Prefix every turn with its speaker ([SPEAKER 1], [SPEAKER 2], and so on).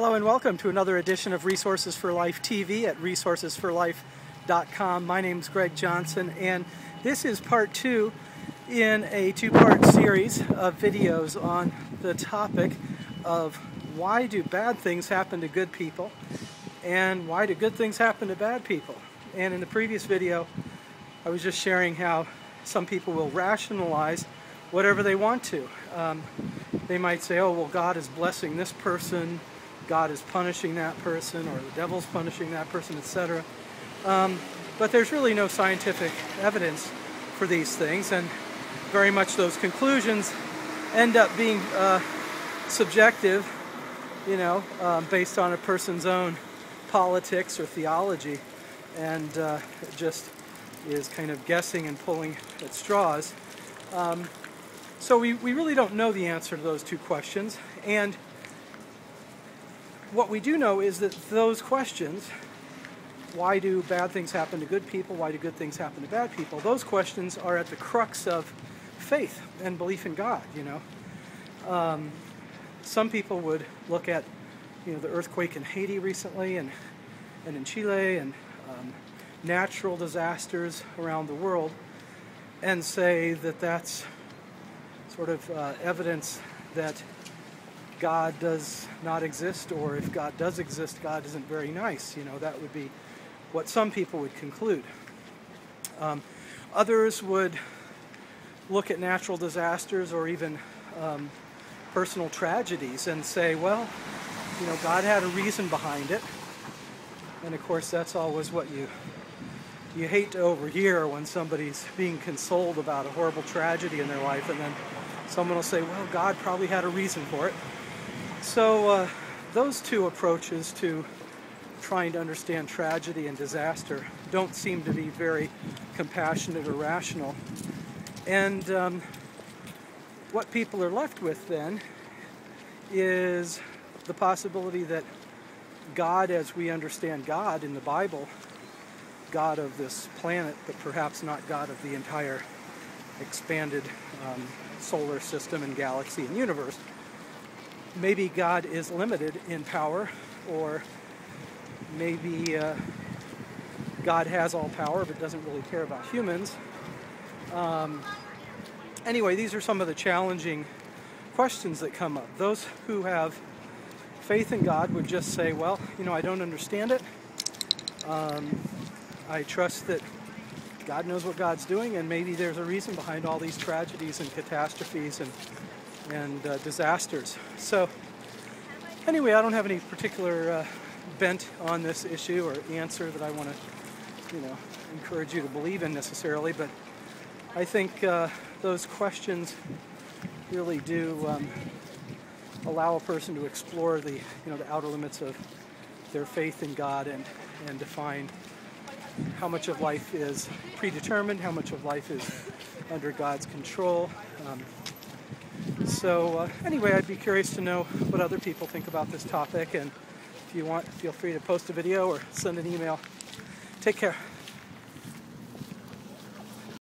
[SPEAKER 1] Hello and welcome to another edition of Resources for Life TV at resourcesforlife.com. My name is Greg Johnson, and this is part 2 in a two-part series of videos on the topic of why do bad things happen to good people and why do good things happen to bad people. And in the previous video I was just sharing how some people will rationalize whatever they want to. They might say, oh well, God is blessing this person, God is punishing that person, or the devil's punishing that person, etc. But there's really no scientific evidence for these things, and very much those conclusions end up being subjective, based on a person's own politics or theology, and it just is kind of guessing and pulling at straws. So we really don't know the answer to those two questions, and what we do know is that those questions, why do bad things happen to good people, why do good things happen to bad people, those questions are at the crux of faith and belief in God. Some people would look at the earthquake in Haiti recently and in Chile and natural disasters around the world and say that that's sort of evidence that God does not exist, or if God does exist, God isn't very nice. That would be what some people would conclude. Others would look at natural disasters or even personal tragedies and say, well, God had a reason behind it. And of course, that's always what you hate to overhear when somebody's being consoled about a horrible tragedy in their life, and then someone will say, well, God probably had a reason for it. So those two approaches to trying to understand tragedy and disaster don't seem to be very compassionate or rational. And what people are left with then is the possibility that God, as we understand God in the Bible, God of this planet, but perhaps not God of the entire expanded solar system and galaxy and universe. Maybe God is limited in power, or maybe God has all power but doesn't really care about humans. Anyway, these are some of the challenging questions that come up. Those who have faith in God would just say, well, I don't understand it. I trust that God knows what God's doing, and maybe there's a reason behind all these tragedies and catastrophes and disasters. So anyway, I don't have any particular bent on this issue or answer that I want to encourage you to believe in necessarily, but I think those questions really do allow a person to explore the outer limits of their faith in God and define how much of life is predetermined, how much of life is under God's control. So anyway, I'd be curious to know what other people think about this topic, and if you want, feel free to post a video or send an email. Take care.